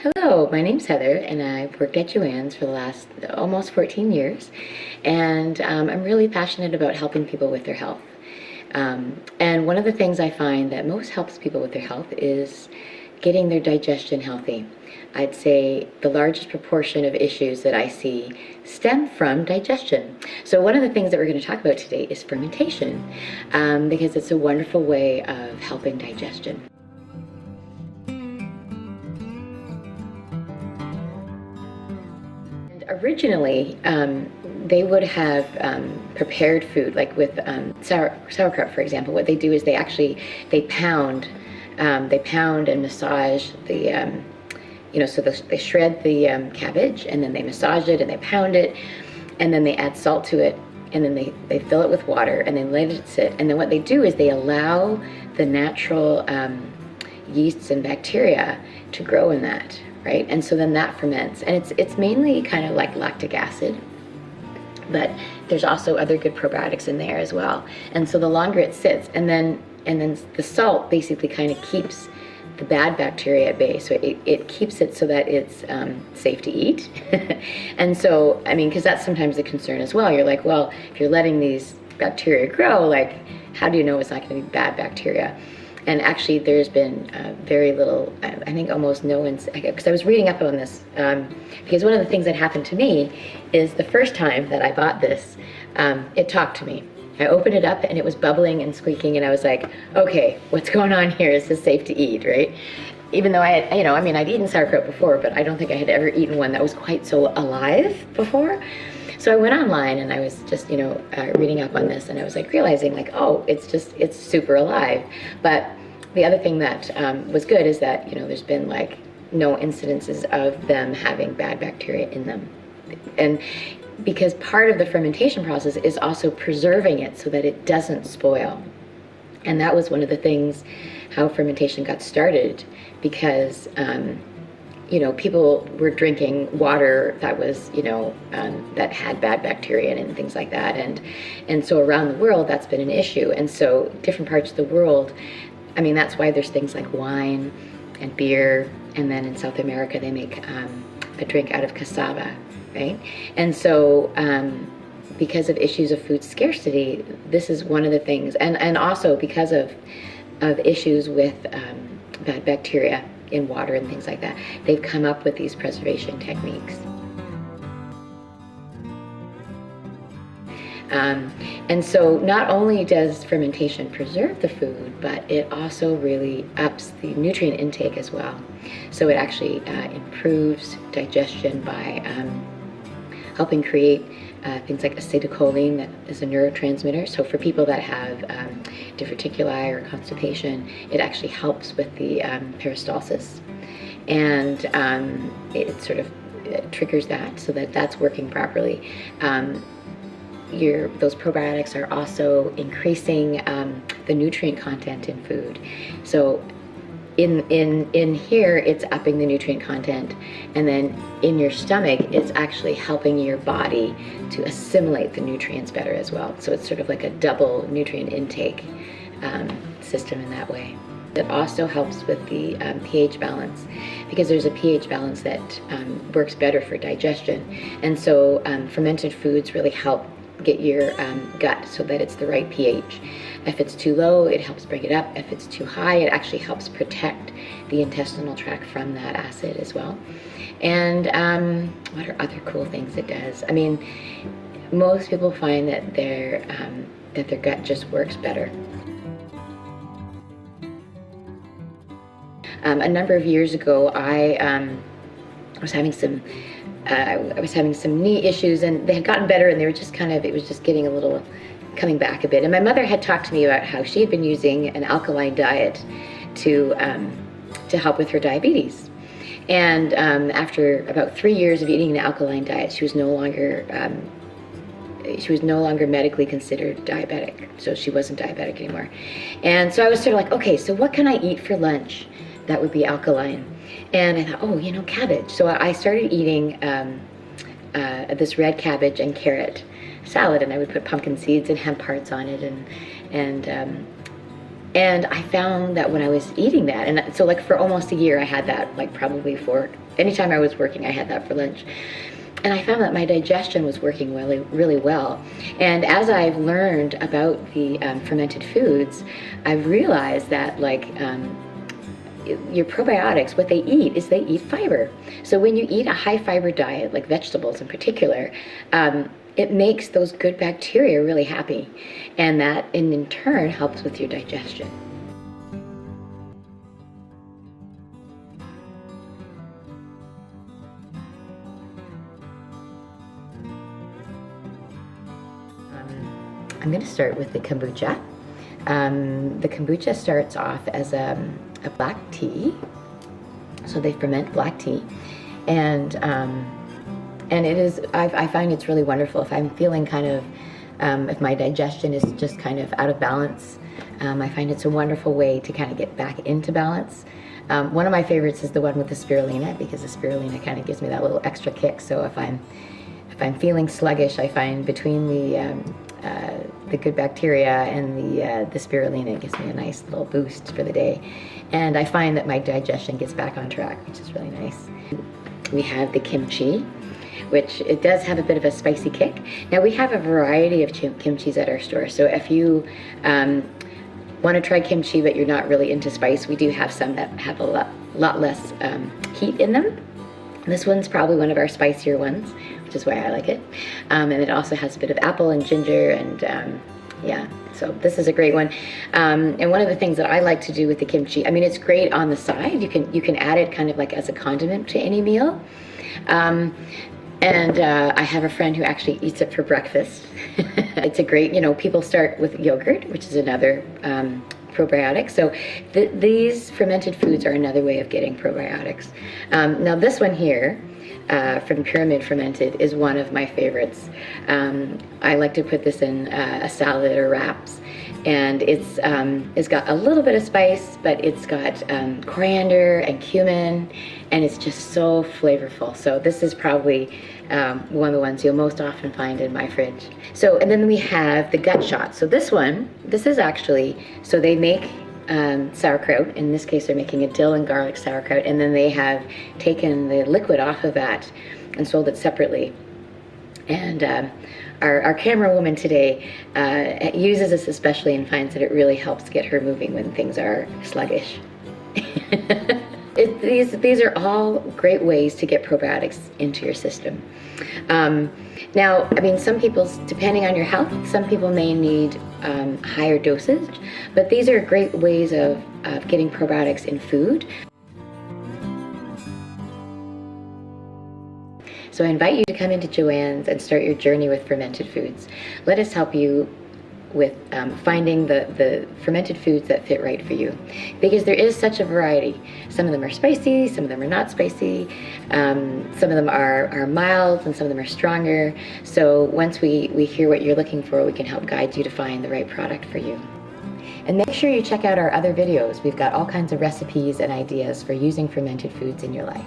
Hello, my name's Heather, and I've worked at Joann's for the last almost 14 years, and I'm really passionate about helping people with their health. And one of the things I find that most helps people with their health is getting their digestion healthy. I'd say the largest proportion of issues that I see stem from digestion. So one of the things that we're going to talk about today is fermentation, because it's a wonderful way of helping digestion. Originally, they would have prepared food, like with sauerkraut, for example. What they do is they pound and massage the so they shred the cabbage, and then they massage it and they pound it, and then they add salt to it, and then they fill it with water and then let it sit. And then what they do is they allow the natural yeasts and bacteria to grow in that. Right? And so then that ferments, and it's mainly kind of like lactic acid, but there's also other good probiotics in there as well. And so the longer it sits, and then the salt basically kind of keeps the bad bacteria at bay. So it keeps it so that it's safe to eat. And so, I mean, because that's sometimes the concern as well. You're like, well, if you're letting these bacteria grow, like, how do you know it's not going to be bad bacteria? And actually, there's been very little, I think almost no one's, because I was reading up on this, because one of the things that happened to me is the first time that I bought this, it talked to me. I opened it up and it was bubbling and squeaking, and I was like, okay, what's going on here? Is this safe to eat, right? Even though I had, I'd eaten sauerkraut before, but I don't think I had ever eaten one that was quite so alive before. So I went online and I was just, reading up on this, and I was like realizing like, oh, it's super alive. But the other thing that was good is that, there's been like no incidences of them having bad bacteria in them. And because part of the fermentation process is also preserving it so that it doesn't spoil. And that was one of the things how fermentation got started, because people were drinking water that was, that had bad bacteria in it and things like that. And so around the world, that's been an issue. And so different parts of the world, I mean, that's why there's things like wine and beer. And then in South America, they make a drink out of cassava, right? And so because of issues of food scarcity, this is one of the things. And also because of issues with bad bacteria in water and things like that, they've come up with these preservation techniques. And so not only does fermentation preserve the food, but it also really ups the nutrient intake as well. So it actually improves digestion by helping create things like acetylcholine, that is a neurotransmitter. So for people that have diverticuli or constipation, it actually helps with the peristalsis. And it sort of triggers that so that that's working properly. Those probiotics are also increasing the nutrient content in food. So in here, it's upping the nutrient content, and then in your stomach, it's actually helping your body to assimilate the nutrients better as well. So it's sort of like a double nutrient intake system in that way. It also helps with the pH balance, because there's a pH balance that works better for digestion. And so fermented foods really help get your gut so that it's the right pH. If it's too low, it helps bring it up. If it's too high, it actually helps protect the intestinal tract from that acid as well. And what are other cool things it does? I mean, most people find that their gut just works better. A number of years ago, I was having some knee issues, and they had gotten better, and they were just it was just getting a little, coming back a bit. And my mother had talked to me about how she had been using an alkaline diet to help with her diabetes. And after about 3 years of eating an alkaline diet, she was no longer medically considered diabetic. So she wasn't diabetic anymore. And so I was sort of like, okay, so what can I eat for lunch that would be alkaline? And I thought, oh, cabbage. So I started eating this red cabbage and carrot salad, and I would put pumpkin seeds and hemp hearts on it, and And I found that when I was eating that, and so like for almost a year I had that, like probably for, anytime I was working I had that for lunch. And I found that my digestion was working really, really well. And as I've learned about the fermented foods, I've realized that like your probiotics, what they eat is they eat fiber. So when you eat a high fiber diet, like vegetables in particular, it makes those good bacteria really happy. And that in turn helps with your digestion. I'm going to start with the kombucha. The kombucha starts off as a black tea, so they ferment black tea, and it is. I find it's really wonderful if I'm feeling kind of, if my digestion is just kind of out of balance. I find it's a wonderful way to kind of get back into balance. One of my favorites is the one with the spirulina, because the spirulina kind of gives me that little extra kick. So if I'm feeling sluggish, I find between the good bacteria and the spirulina, it gives me a nice little boost for the day. And I find that my digestion gets back on track, which is really nice. We have the kimchi, which it does have a bit of a spicy kick. Now we have a variety of kimchis at our store, so if you want to try kimchi but you're not really into spice, we do have some that have a lot less heat in them. This one's probably one of our spicier ones, which is why I like it. And it also has a bit of apple and ginger, and yeah, so this is a great one. And one of the things that I like to do with the kimchi, I mean, it's great on the side. You can add it kind of like as a condiment to any meal. And I have a friend who actually eats it for breakfast. It's a great, people start with yogurt, which is another probiotic. So these fermented foods are another way of getting probiotics. Now this one here, from Pyramid Fermented, is one of my favorites. I like to put this in a salad or wraps, and it's got a little bit of spice, but it's got coriander and cumin, and it's just so flavorful. So this is probably one of the ones you'll most often find in my fridge. So, and then we have the gut shot. So this is actually, so they make sauerkraut. In this case, they're making a dill and garlic sauerkraut, and then they have taken the liquid off of that and sold it separately. And our camera woman today uses this especially and finds that it really helps get her moving when things are sluggish. These are all great ways to get probiotics into your system. Now, I mean, some people, depending on your health, some people may need higher dosage, but these are great ways of getting probiotics in food. So I invite you to come into Joanne's and start your journey with fermented foods. Let us help you with finding the fermented foods that fit right for you, because there is such a variety. Some of them are spicy, some of them are not spicy, some of them are mild, and some of them are stronger. So once we hear what you're looking for, we can help guide you to find the right product for you. And make sure you check out our other videos. We've got all kinds of recipes and ideas for using fermented foods in your life.